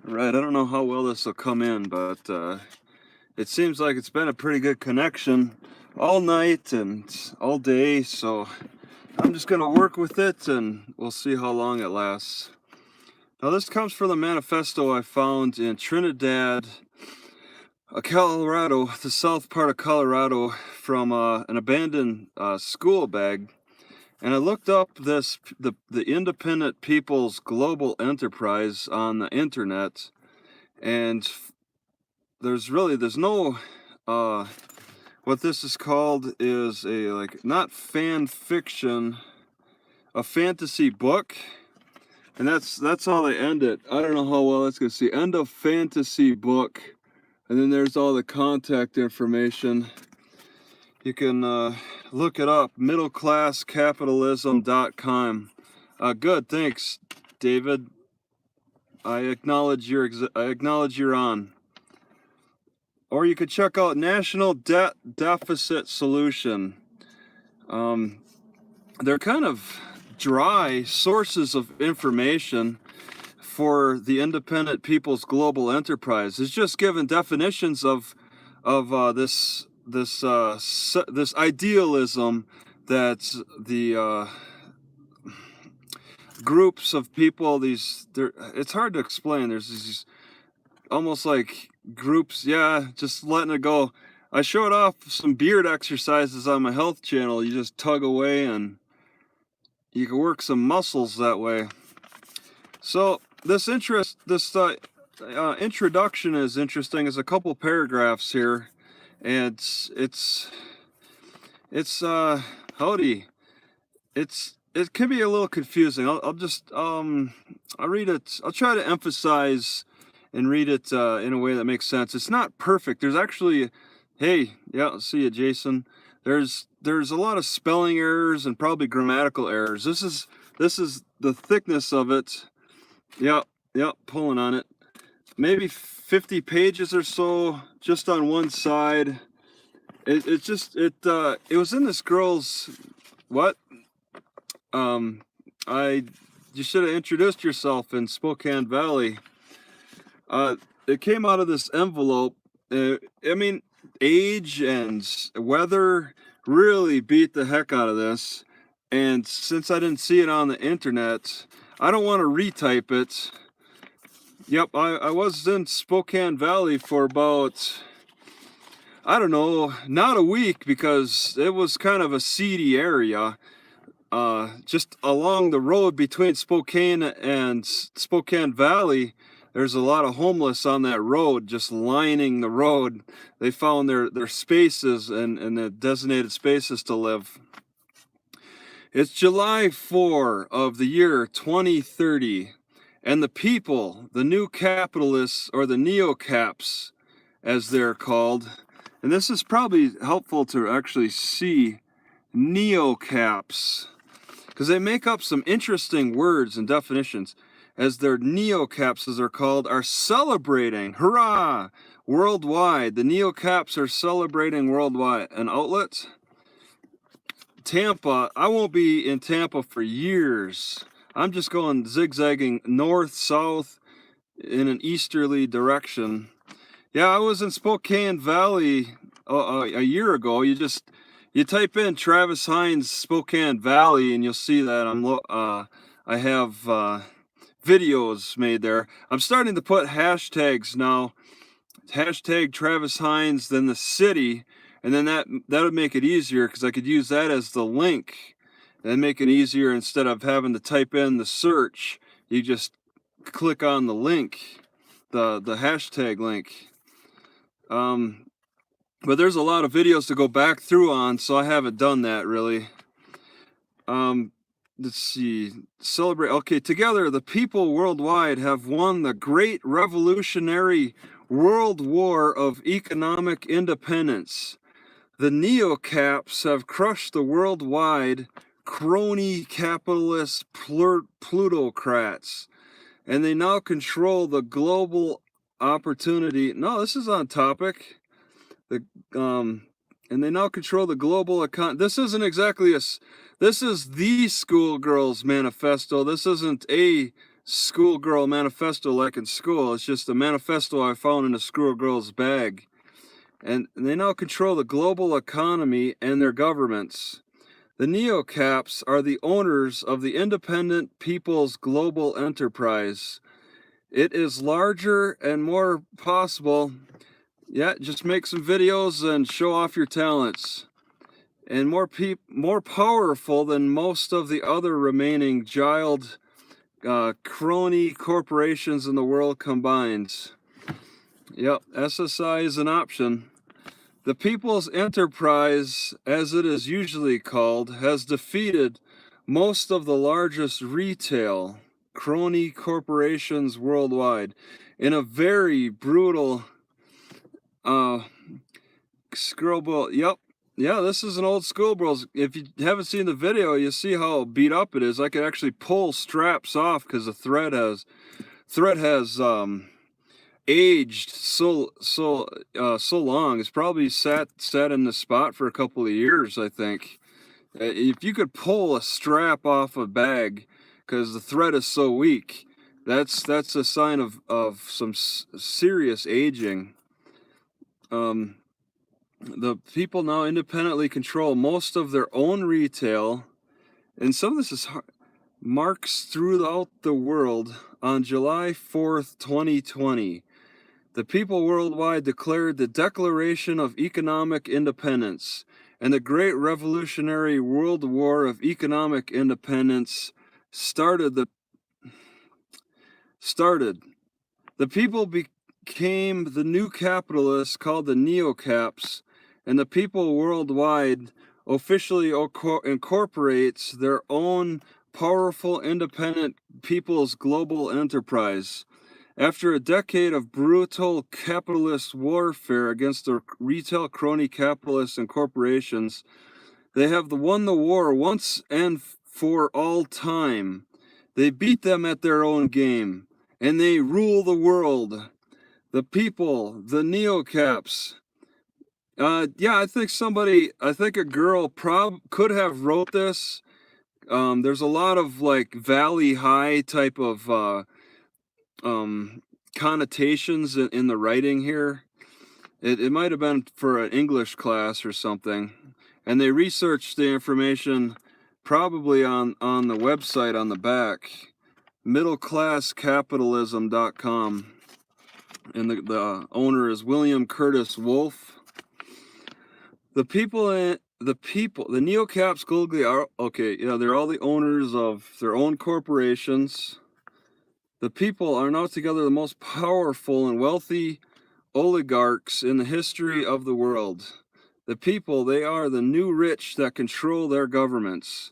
Right, I don't know how well this will come in, but it seems like it's been a pretty good connection all night and all day, so I'm just going to work with it and we'll see how long it lasts. Now, this comes from the manifesto I found in Trinidad, Colorado, the south part of Colorado, from an abandoned school bag. And I looked up the Independent People's Global Enterprise on the internet, and there's no what this is called is not fan fiction, a fantasy book, and that's how they end it. I don't know how well that's gonna see. End of fantasy book, and then there's all the contact information. You can look it up, middleclasscapitalism.com. Good, thanks, David. I acknowledge you're on. Or you could check out National Debt Deficit Solution. They're kind of dry sources of information for the Independent People's Global Enterprise. It's just given definitions of this idealism that the groups of people, it's hard to explain. There's these almost like groups, just letting it go. I showed off some beard exercises on my health channel. You just tug away and you can work some muscles that way. So this introduction is interesting. There's a couple paragraphs here, and it's howdy. It can be a little confusing. I'll read it. I'll try to emphasize and read it in a way that makes sense. It's not perfect. There's actually, hey, yeah, I'll see you, Jason. There's a lot of spelling errors and probably grammatical errors. This is the thickness of it. Yep, pulling on it. Maybe 50 pages or so, just on one side. It was in this girl's what? You should have introduced yourself in Spokane Valley. It came out of this envelope. I mean, age and weather really beat the heck out of this. And since I didn't see it on the internet, I don't want to retype it. Yep, I was in Spokane Valley for about, I don't know, not a week, because it was kind of a seedy area. Just along the road between Spokane and Spokane Valley, there's a lot of homeless on that road, just lining the road. They found their spaces and the designated spaces to live. It's July 4 of the year 2030, and the people, the new capitalists, or the neo-caps, as they're called, and this is probably helpful to actually see neo-caps, because they make up some interesting words and definitions. As their neo-caps, as they're called, are celebrating, hurrah, worldwide. The neo-caps are celebrating worldwide. An outlet? Tampa. I won't be in Tampa for years. I'm just going zigzagging north, south, in an easterly direction. Yeah, I was in Spokane Valley a year ago. You type in Travis Hines Spokane Valley and you'll see that I have videos made there. I'm starting to put hashtags now. Hashtag Travis Hines, then the city, and then that would make it easier, because I could use that as the link and make it easier. Instead of having to type in the search, you just click on the link, the hashtag link. But there's a lot of videos to go back through on, so I haven't done that really. Let's see, celebrate. Okay, together the people worldwide have won the great revolutionary world war of economic independence. The neo-caps have crushed the worldwide crony capitalist plutocrats, and they now control the global opportunity. No, this is on topic. And they now control the global economy. This isn't exactly this is the schoolgirls manifesto. This isn't a schoolgirl manifesto like in school. It's just a manifesto I found in a schoolgirl's bag. And they now control the global economy and their governments. The neocaps are the owners of the Independent People's Global Enterprise. It is larger and more possible. Yeah, just make some videos and show off your talents. And more powerful than most of the other remaining giant crony corporations in the world combined. Yep, SSI is an option. The People's Enterprise, as it is usually called, has defeated most of the largest retail crony corporations worldwide in a very brutal screwball. Yep. Yeah, this is an old schoolgirl. If you haven't seen the video, you see how beat up it is. I could actually pull straps off because the thread has aged so long. It's probably sat in the spot for a couple of years, I think. If you could pull a strap off a bag because the thread is so weak, that's a sign of some serious aging. The people now independently control most of their own retail, and some of this is marks throughout the world. On July 4th, 2020, the people worldwide declared the Declaration of Economic Independence, and the Great Revolutionary World War of Economic Independence started. The people became the new capitalists called the neocaps, and the people worldwide officially incorporates their own powerful independent people's global enterprise. After a decade of brutal capitalist warfare against the retail crony capitalists and corporations, they have won the war once and for all time. They beat them at their own game, and they rule the world. The people, the neocaps. Yeah, I think a girl could have wrote this. There's a lot of like Valley High type of connotations in the writing here. It might have been for an English class or something. And they researched the information probably on the website on the back, middleclasscapitalism.com. And the owner is William Curtis Wolf. The neocaps globally are, okay, yeah, they're all the owners of their own corporations. The people are now together the most powerful and wealthy oligarchs in the history of the world. The people, they are the new rich that control their governments.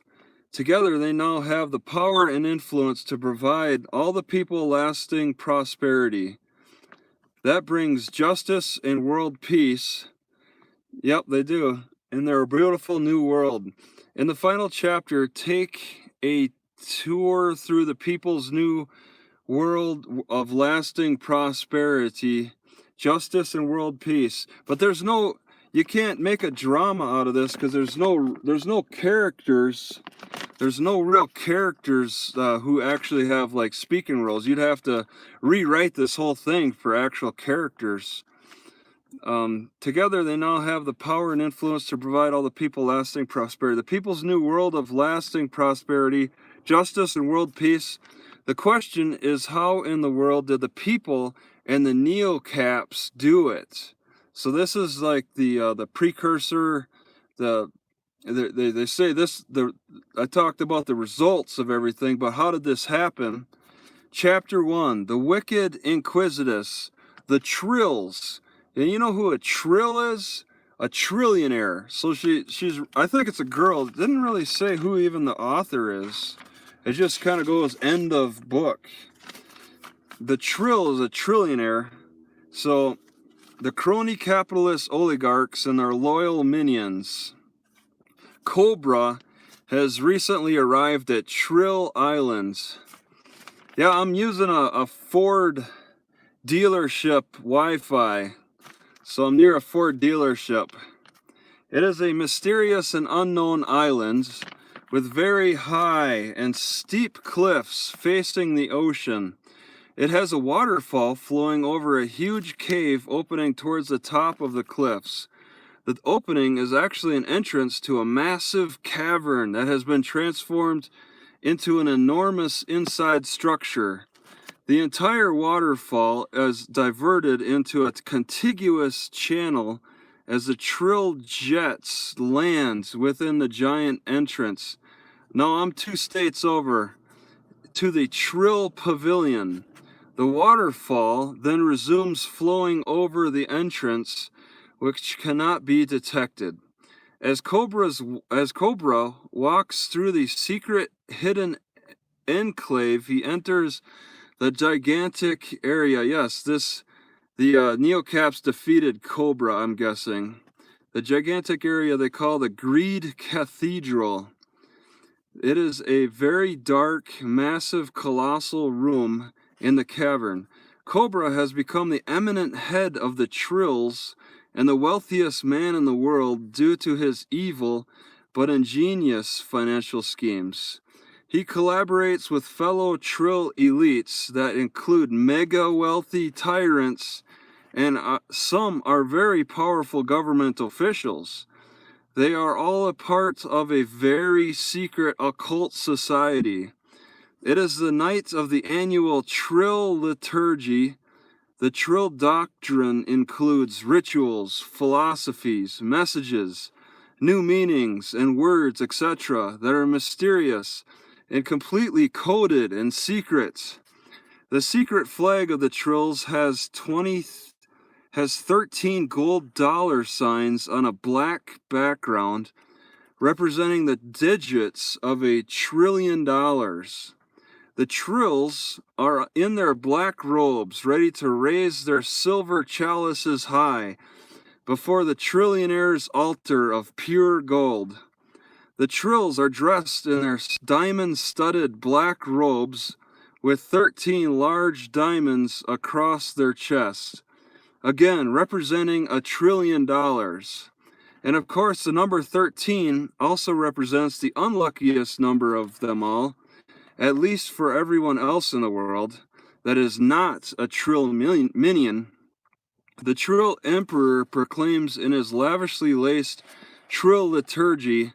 Together, they now have the power and influence to provide all the people lasting prosperity. That brings justice and world peace. Yep, they do. In their beautiful new world. In the final chapter, take a tour through the people's new world of lasting prosperity, justice, and world peace. But you can't make a drama out of this because there's no characters. There's no real characters who actually have like speaking roles. You'd have to rewrite this whole thing for actual characters. Together, they now have the power and influence to provide all the people lasting prosperity. The people's new world of lasting prosperity, justice, and world peace. The question is, how in the world did the people and the neocaps do it? So this is like the precursor. They say this. I talked about the results of everything, but how did this happen? Chapter 1: The Wicked Inquisitors, the Trills. And you know who a trill is? A trillionaire. So she's, I think it's a girl. It didn't really say who even the author is. It just kind of goes end of book. The trill is a trillionaire. So the crony capitalist oligarchs and their loyal minions. Cobra has recently arrived at Trill Islands. Yeah, I'm using a Ford dealership Wi-Fi. So I'm near a Ford dealership. It is a mysterious and unknown island with very high and steep cliffs facing the ocean. It has a waterfall flowing over a huge cave opening towards the top of the cliffs. The opening is actually an entrance to a massive cavern that has been transformed into an enormous inside structure. The entire waterfall is diverted into a contiguous channel as the trill jets land within the giant entrance. Now I'm 2 states over to the Trill Pavilion. The waterfall then resumes flowing over the entrance, which cannot be detected. As Cobra walks through the secret hidden enclave, he enters the gigantic area. Yes, the Neocaps defeated Cobra, I'm guessing. The gigantic area they call the Greed Cathedral. It is a very dark, massive, colossal room in the cavern. Cobra has become the eminent head of the Trills and the wealthiest man in the world due to his evil but ingenious financial schemes. He collaborates with fellow Trill elites that include mega wealthy tyrants and some are very powerful government officials. They are all a part of a very secret occult society. It is the night of the annual Trill liturgy. The Trill doctrine includes rituals, philosophies, messages, new meanings, and words, etc., that are mysterious and completely coded and secret. The secret flag of the Trills has 13 gold dollar signs on a black background representing the digits of $1 trillion. The Trills are in their black robes, ready to raise their silver chalices high before the trillionaire's altar of pure gold. The Trills are dressed in their diamond-studded black robes with 13 large diamonds across their chest, again representing $1 trillion. And of course, the number 13 also represents the unluckiest number of them all, at least for everyone else in the world that is not a Trill minion. The Trill Emperor proclaims in his lavishly laced Trill liturgy,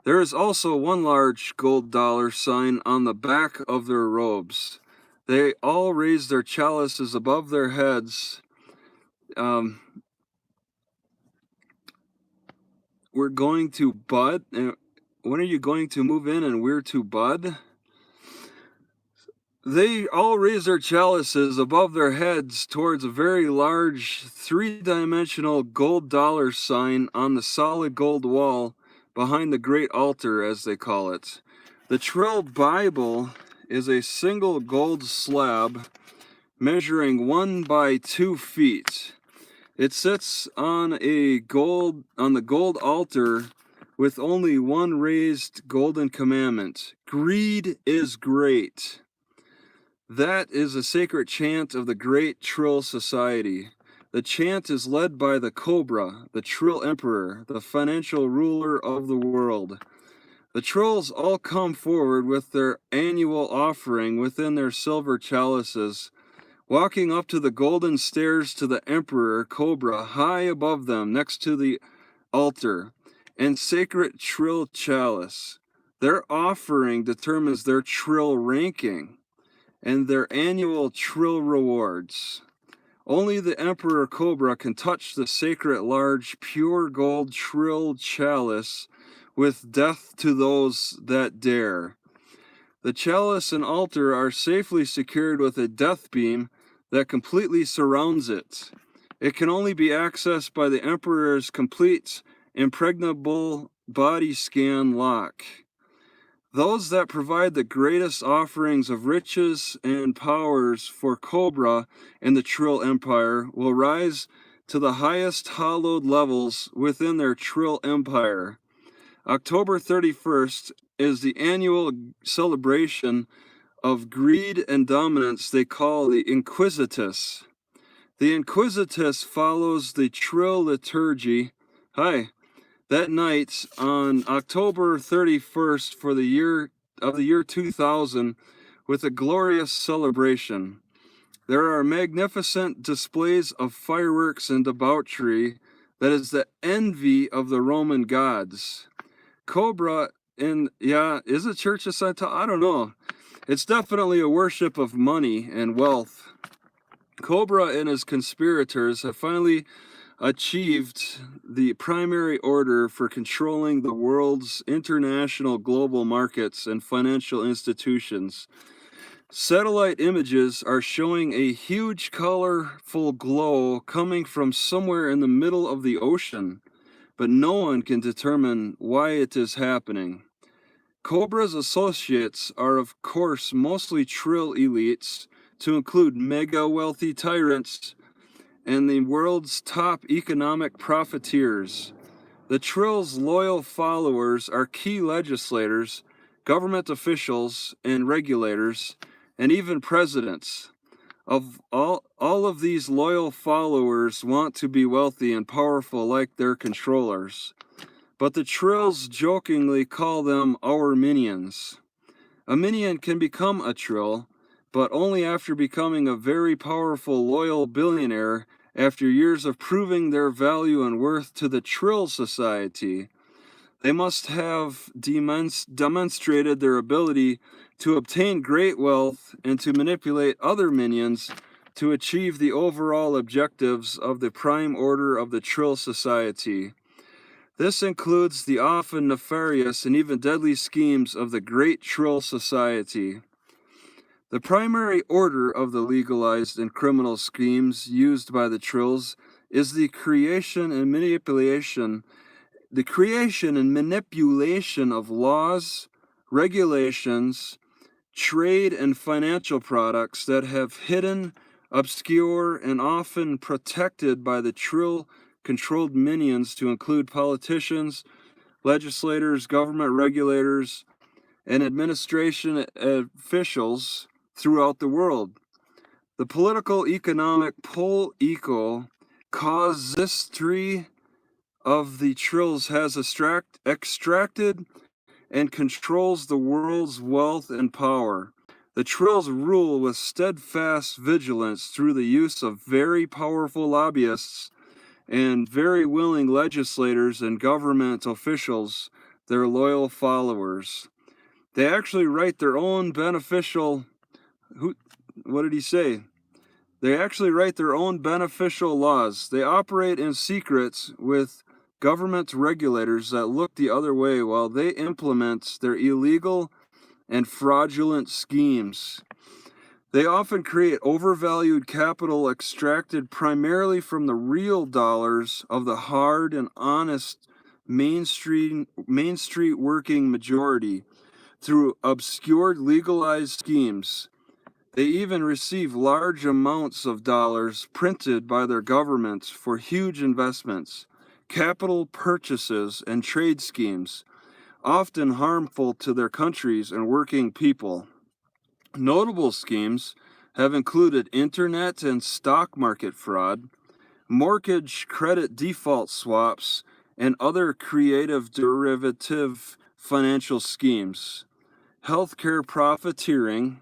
there is also one large gold dollar sign on the back of their robes. They all raise their chalices above their heads. We're going to bud. When are you going to move in and we're to bud? They all raise their chalices above their heads towards a very large 3-dimensional gold dollar sign on the solid gold wall behind the great altar, as they call it. The Trill Bible is a single gold slab measuring 1 by 2 feet. It sits on the gold altar with only one raised golden commandment. Greed is great. That is a sacred chant of the great Trill society. The chant is led by the Cobra, the Trill Emperor, the financial ruler of the world. The Trills all come forward with their annual offering within their silver chalices, walking up to the golden stairs to the Emperor Cobra high above them next to the altar and sacred Trill chalice. Their offering determines their Trill ranking and their annual Trill rewards. Only the Emperor Cobra can touch the sacred large pure gold Trill chalice with death to those that dare. The chalice and altar are safely secured with a death beam that completely surrounds it. It can only be accessed by the Emperor's complete impregnable body scan lock. Those that provide the greatest offerings of riches and powers for Cobra and the Trill Empire will rise to the highest hallowed levels within their Trill Empire. October 31st is the annual celebration of greed and dominance they call the Inquisitus. The Inquisitus follows the Trill liturgy. That night on October 31st for the year 2000 with a glorious celebration. There are magnificent displays of fireworks and debauchery that is the envy of the Roman gods. Cobra is it Church of Scientology? I don't know. It's definitely a worship of money and wealth. Cobra and his conspirators have finally achieved the primary order for controlling the world's international global markets and financial institutions. Satellite images are showing a huge colorful glow coming from somewhere in the middle of the ocean, but no one can determine why it is happening. Cobra's associates are, of course, mostly Trill elites, to include mega wealthy tyrants and the world's top economic profiteers. The Trill's loyal followers are key legislators, government officials, and regulators, and even presidents. Of all of these loyal followers want to be wealthy and powerful like their controllers. But the Trills jokingly call them our minions. A minion can become a Trill, but only after becoming a very powerful, loyal billionaire after years of proving their value and worth to the Trill Society. They must have demonstrated their ability to obtain great wealth and to manipulate other minions to achieve the overall objectives of the prime order of the Trill Society. This includes the often nefarious and even deadly schemes of the Great Trill Society. The primary order of the legalized and criminal schemes used by the Trills is the creation and manipulation of laws, regulations, trade, and financial products that have hidden, obscure, and often protected by the Trill-controlled minions to include politicians, legislators, government regulators, and administration officials throughout the world. The political economic pole-eco casuistry of the Trills has extracted and controls the world's wealth and power. The Trills rule with steadfast vigilance through the use of very powerful lobbyists and very willing legislators and government officials, their loyal followers. They actually write their own beneficial. What did he say? They actually write their own beneficial laws. They operate in secrets with government regulators that look the other way while they implement their illegal and fraudulent schemes. They often create overvalued capital extracted primarily from the real dollars of the hard and honest Main Street working majority through obscure legalized schemes. They even receive large amounts of dollars printed by their governments for huge investments, capital purchases, and trade schemes, often harmful to their countries and working people. Notable schemes have included internet and stock market fraud, mortgage credit default swaps, and other creative derivative financial schemes. Healthcare profiteering.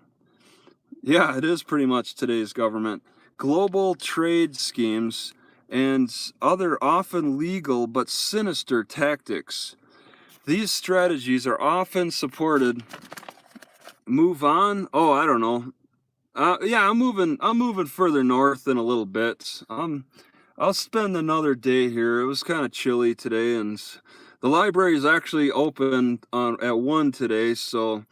Yeah, it is pretty much today's government. Global trade schemes and other often legal but sinister tactics. These strategies are often supported. Move on? Oh, I don't know. Yeah, I'm moving further north in a little bit. I'll spend another day here. It was kind of chilly today, and the library is actually open at 1 today, so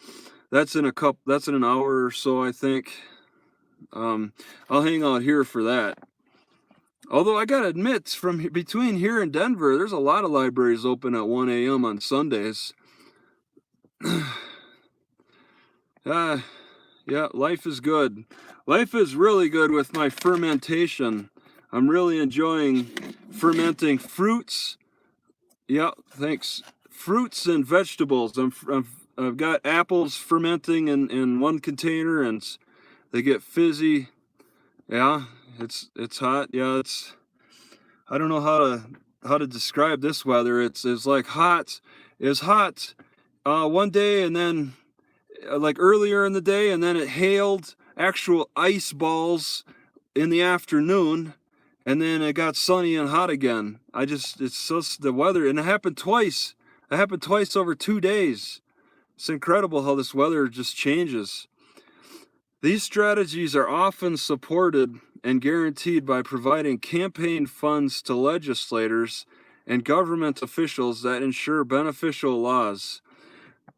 that's in an hour or so, I think. I'll hang out here for that. Although I gotta admit, between here and Denver, there's a lot of libraries open at 1 a.m. on Sundays. Yeah, life is good. Life is really good with my fermentation. I'm really enjoying fermenting fruits. Yeah, thanks. Fruits and vegetables. I've got apples fermenting in one container, and they get fizzy. Yeah, it's hot. Yeah, I don't know how to to describe this weather. It's like hot. It's hot one day, and then like earlier in the day, and then it hailed actual ice balls in the afternoon, and then it got sunny and hot again. It's just the weather, and it happened twice. It happened twice over 2 days. It's incredible how this weather just changes. These strategies are often supported and guaranteed by providing campaign funds to legislators and government officials that ensure beneficial laws.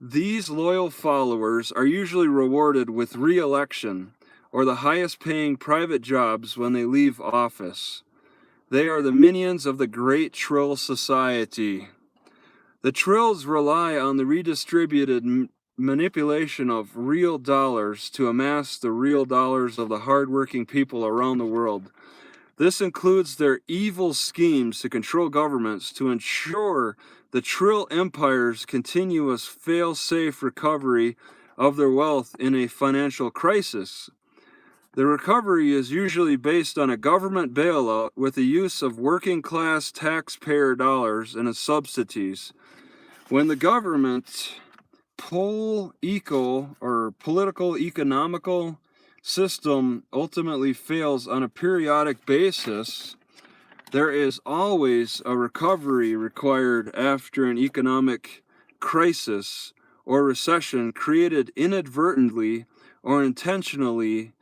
These loyal followers are usually rewarded with re-election or the highest paying private jobs when they leave office. They are the minions of the Great Trill Society. The Trills rely on the redistributed manipulation of real dollars to amass the real dollars of the hardworking people around the world. This includes their evil schemes to control governments to ensure the Trill Empire's continuous fail-safe recovery of their wealth in a financial crisis. The recovery is usually based on a government bailout with the use of working-class taxpayer dollars and as subsidies. When the government political economical system ultimately fails on a periodic basis, there is always a recovery required after an economic crisis or recession created inadvertently or intentionally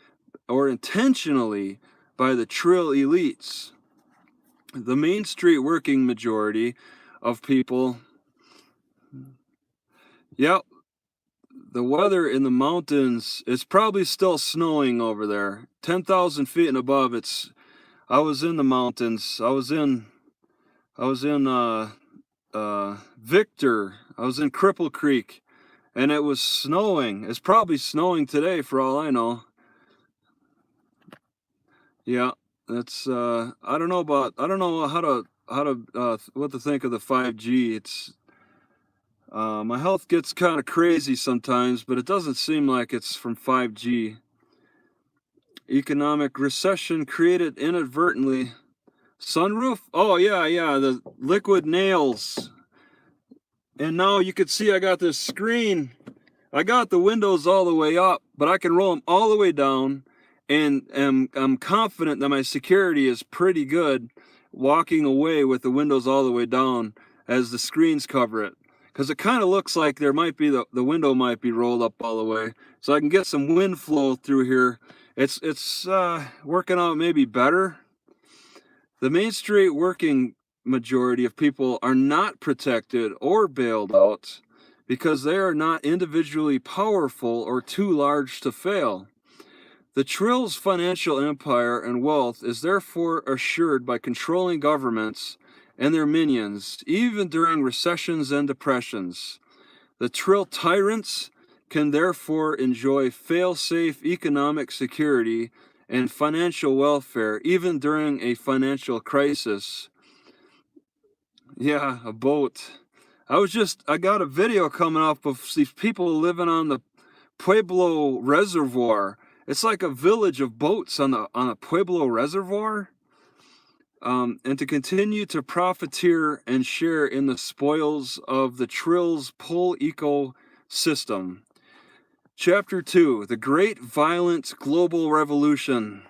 by the Trill elites. The Main Street working majority of people. Yep, the weather in the mountains, it's probably still snowing over there. 10,000 feet and above, I was in the mountains. I was in Victor. I was in Cripple Creek, and it was snowing. It's probably snowing today for all I know. Yeah, that's I don't know what to think of the 5G. It's my health gets kind of crazy sometimes, but it doesn't seem like it's from 5G. Economic recession created inadvertently. Sunroof? Oh yeah, the liquid nails. And now you can see I got this screen. I got the windows all the way up, but I can roll them all the way down, and I'm confident that my security is pretty good walking away with the windows all the way down as the screens cover it. Because it kind of looks like there might be the window might be rolled up all the way. So I can get some wind flow through here. It's working out maybe better. The Main Street working majority of people are not protected or bailed out because they are not individually powerful or too large to fail. The Trill's financial empire and wealth is therefore assured by controlling governments and their minions, even during recessions and depressions. The Trill tyrants can therefore enjoy fail-safe economic security and financial welfare, even during a financial crisis. Yeah, a boat. I got a video coming up of these people living on the Pueblo Reservoir. It's like a village of boats on a Pueblo Reservoir. And to continue to profiteer and share in the spoils of the Trill's pull ecosystem. Chapter 2, The Great Violent Global Revolution.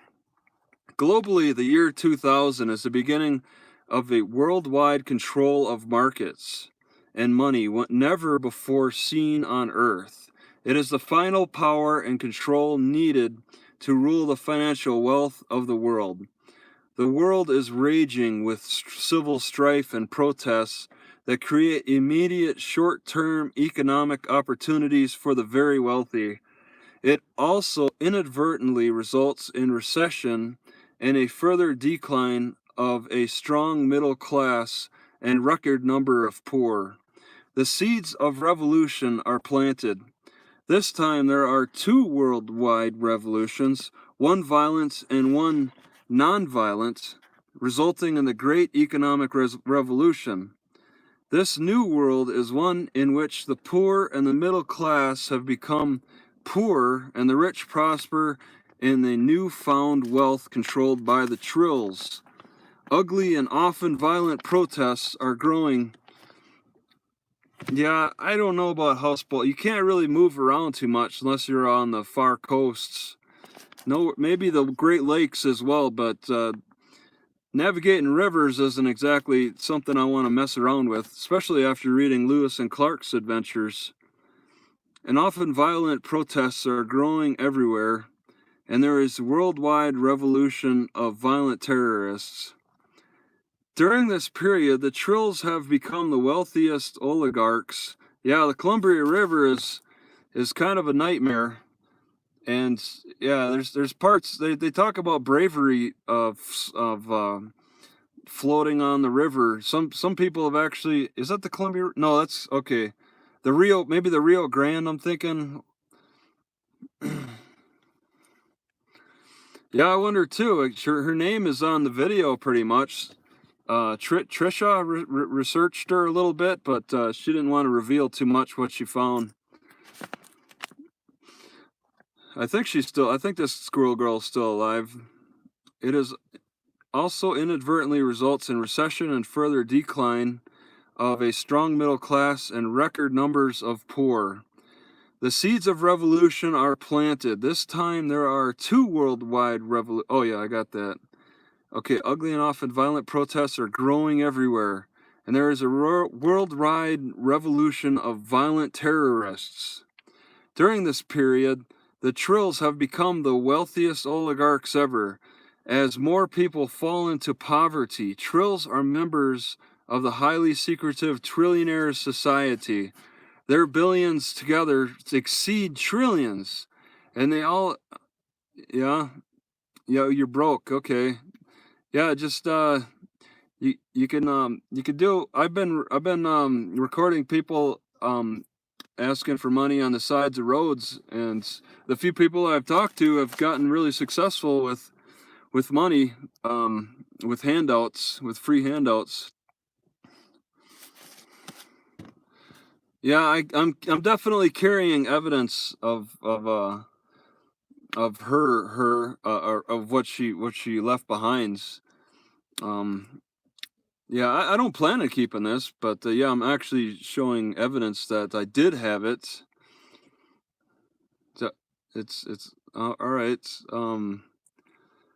Globally, the year 2000 is the beginning of a worldwide control of markets and money never before seen on Earth. It is the final power and control needed to rule the financial wealth of the world. The world is raging with civil strife and protests that create immediate short-term economic opportunities for the very wealthy. It also inadvertently results in recession and a further decline of a strong middle class and record number of poor. The seeds of revolution are planted. This time there are two worldwide revolutions, one violent and one non-violent, resulting in the Great Economic Revolution. This new world is one in which the poor and the middle class have become poor and the rich prosper in the newfound wealth controlled by the Trills. ugly and often violent protests are growing. Yeah, I don't know about houseboat. You can't really move around too much unless you're on the far coasts. No, maybe the Great Lakes as well, but navigating rivers isn't exactly something I want to mess around with, especially after reading Lewis and Clark's adventures. And often violent protests are growing everywhere, and there is a worldwide revolution of violent terrorists. During this period, the Trills have become the wealthiest oligarchs. Yeah, the Columbia River is kind of a nightmare. And yeah, there's parts they talk about bravery of floating on the river. Some people have actually, is that the Columbia? No, that's okay. The Rio, maybe the Rio Grande, I'm thinking. Yeah, I wonder too. Her name is on the video pretty much. Trisha researched her a little bit, but she didn't want to reveal too much what she found. I think this squirrel girl is still alive. It is also inadvertently results in recession and further decline of a strong middle class and record numbers of poor. The seeds of revolution are planted. This time there are 2 worldwide revolutions. Oh yeah, I got that. Okay, ugly and often violent protests are growing everywhere, and there is a worldwide revolution of violent terrorists. During this period, the Trills have become the wealthiest oligarchs ever. As more people fall into poverty, Trills are members of the highly secretive Trillionaires Society. Their billions together exceed trillions, and they all, yeah, you're broke. Okay, yeah, just you can do. I've been recording people asking for money on the sides of roads, and the few people I've talked to have gotten really successful with money, with handouts, with free handouts. Yeah, I'm definitely carrying evidence of her of what she left behind. Yeah, I don't plan on keeping this, but yeah, I'm actually showing evidence that I did have it. So it's all right.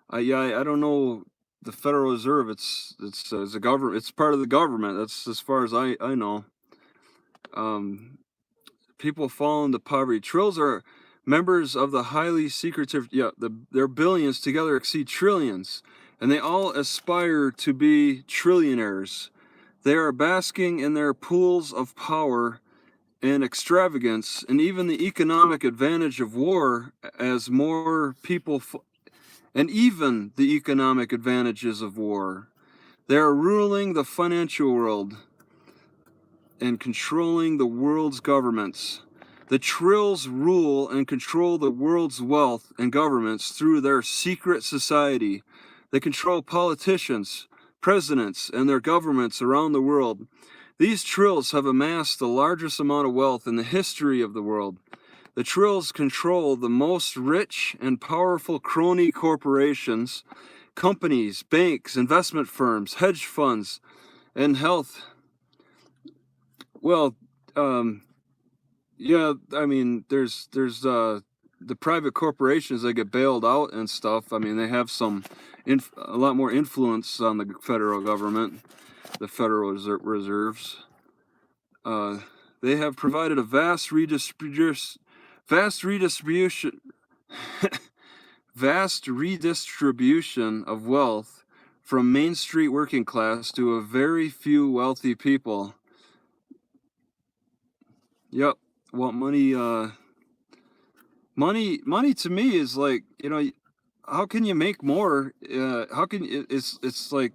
I don't know the Federal Reserve. It's a government. It's part of the government. That's as far as I know. People fall into poverty. Trills are members of the highly secretive. Yeah, their billions together exceed trillions, and they all aspire to be trillionaires. They are basking in their pools of power and extravagance, and even the economic advantage of war as more people. And even the economic advantages of war. They are ruling the financial world and controlling the world's governments. The Trills rule and control the world's wealth and governments through their secret society. They control politicians, presidents, and their governments around the world. These Trills have amassed the largest amount of wealth in the history of the world. The Trills control the most rich and powerful crony corporations, companies, banks, investment firms, hedge funds, and health. Well, yeah, I mean, there's the private corporations that get bailed out and stuff. I mean, they have a lot more influence on the federal government, the Federal Reserves. They have provided a vast redistribution vast redistribution of wealth from Main Street working class to a very few wealthy people. Yep. Well, money to me is like, how can you make more? How can it's like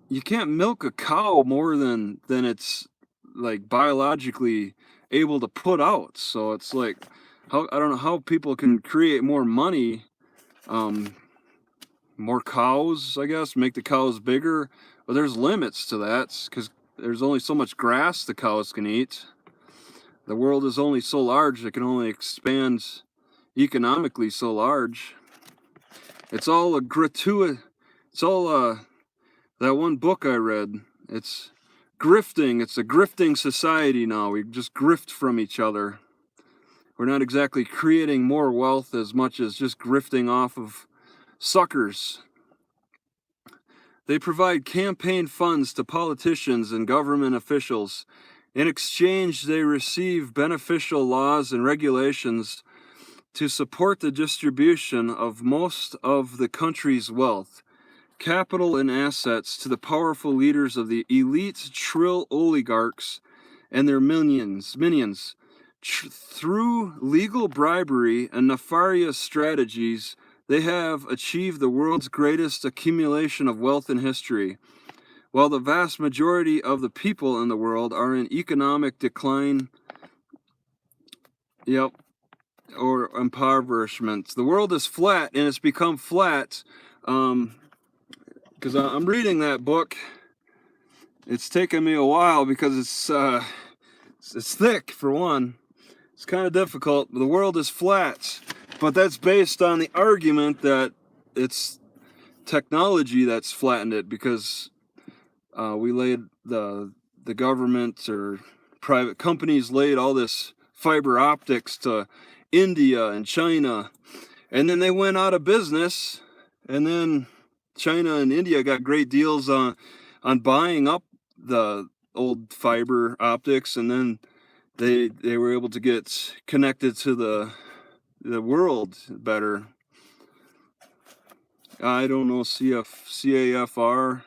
you can't milk a cow more than it's like biologically able to put out. So it's like, I don't know how people can create more money, more cows, I guess, make the cows bigger. But there's limits to that because there's only so much grass the cows can eat. The world is only so large; it can only expand economically so large. It's all a gratuitous. It's all that one book I read. It's grifting. It's a grifting society now. We just grift from each other. We're not exactly creating more wealth as much as just grifting off of suckers. They provide campaign funds to politicians and government officials. In exchange, they receive beneficial laws and regulations to support the distribution of most of the country's wealth, capital, and assets to the powerful leaders of the elite shrill oligarchs and their minions. Through legal bribery and nefarious strategies, they have achieved the world's greatest accumulation of wealth in history. While the vast majority of the people in the world are in economic decline, or impoverishment. The world is flat, and it's become flat because I'm reading that book. It's taken me a while because it's thick, for one. It's kind of difficult. The world is flat, but that's based on the argument that it's technology that's flattened it, because we laid the government or private companies laid all this fiber optics to India and China, and then they went out of business, and then China and India got great deals on buying up the old fiber optics, and then they were able to get connected to the world better. I don't know, CAFR.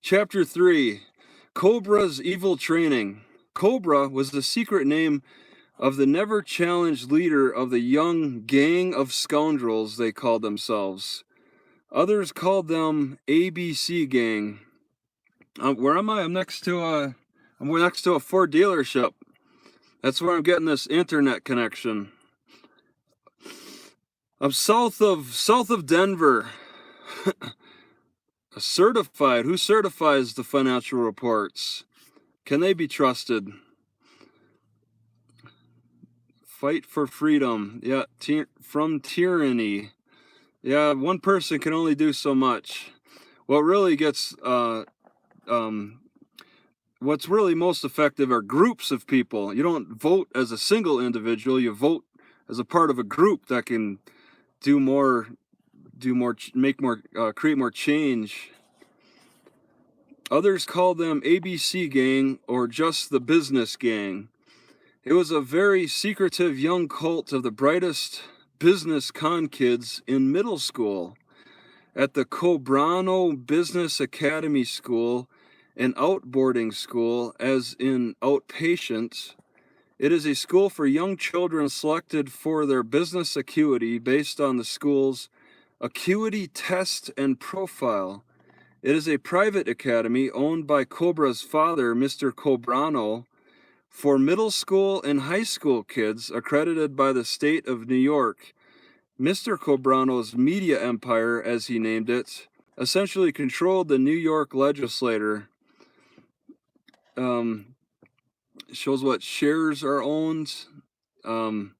Chapter 3, Cobra's Evil Training. Cobra was the secret name of the never-challenged leader of the young gang of scoundrels they called themselves. Others called them ABC Gang. Where am I? I'm next to a Ford dealership. That's where I'm getting this internet connection. I'm south of Denver. Certified. Who certifies the financial reports? Can they be trusted? Fight for freedom. Yeah, from tyranny. Yeah, one person can only do so much. What really gets, what's really most effective are groups of people. You don't vote as a single individual. You vote as a part of a group that can create more change. Others call them ABC Gang or just the Business Gang. It was a very secretive young cult of the brightest business con kids in middle school. At the Cobrano Business Academy School, an outboarding school, as in outpatient, it is a school for young children selected for their business acuity based on the school's acuity test and profile. It is a private academy owned by Cobra's father, Mr. Cobrano, for middle school and high school kids, accredited by the state of New York. Mr. Cobrano's media empire, as he named it, essentially controlled the New York legislature. Shows what shares are owned. Who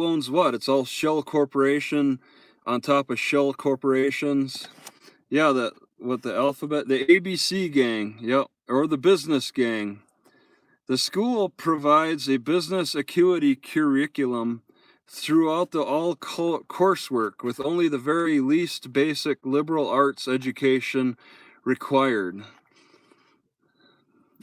owns what? It's all shell corporation on top of shell corporations. Yeah, the alphabet, the ABC Gang, yep, or the Business Gang. The school provides a business acuity curriculum throughout all coursework, with only the very least basic liberal arts education required.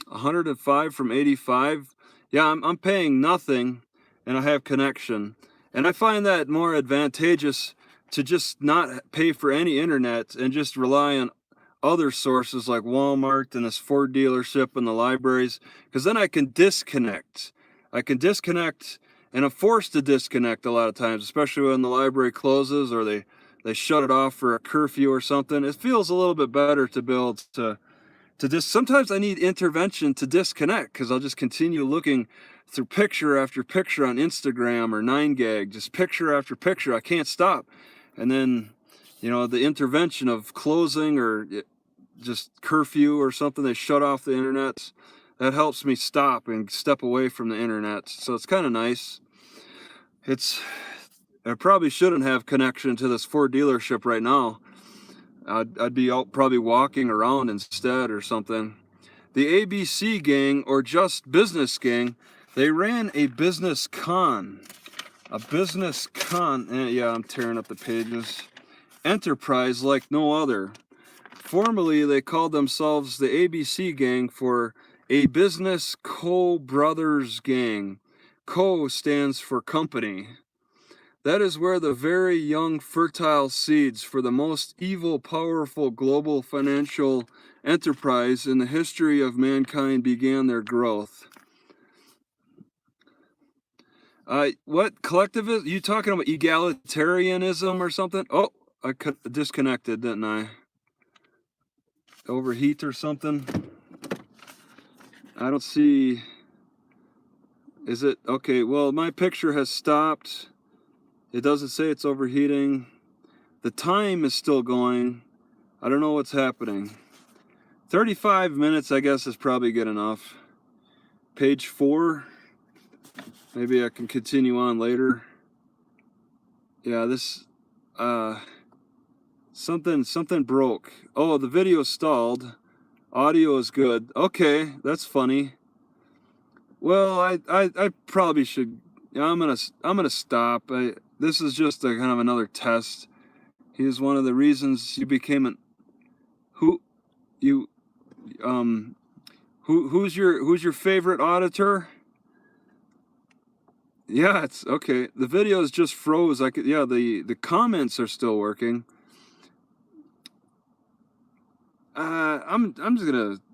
105 from 85. Yeah, I'm paying nothing, and I have connection. And I find that more advantageous to just not pay for any internet and just rely on other sources like Walmart and this Ford dealership and the libraries, because then I can disconnect. And I'm forced to disconnect a lot of times, especially when the library closes or they shut it off for a curfew or something. It feels a little bit better to build to sometimes I need intervention to disconnect, because I'll just continue looking through picture after picture on Instagram or 9gag, just picture after picture. I can't stop. And then, the intervention of closing or just curfew or something, they shut off the internet. That helps me stop and step away from the internet. So it's kind of nice. I probably shouldn't have connection to this Ford dealership right now. I'd be out probably walking around instead or something. The ABC gang, or just business gang, they ran a business con. A business con, yeah, I'm tearing up the pages. Enterprise like no other. Formerly, they called themselves the ABC gang for a business co-brothers gang. Co stands for company. That is where the very young, fertile seeds for the most evil, powerful global financial enterprise in the history of mankind began their growth. What collectivism? You talking about egalitarianism or something? Oh, I disconnected, didn't I? Overheat or something? I don't see. Is it okay? Well, my picture has stopped. It doesn't say it's overheating. The time is still going. I don't know what's happening. 35 minutes, I guess, is probably good enough. Page 4. Maybe I can continue on later. Yeah, this, something broke. Oh, the video stalled. Audio is good. Okay, that's funny. Well, I probably should. Yeah, I'm gonna stop. This is just a kind of another test. He is one of the reasons you became an who you who's your favorite auditor? Yeah, it's okay. The videos just froze. Yeah, the comments are still working. I'm just gonna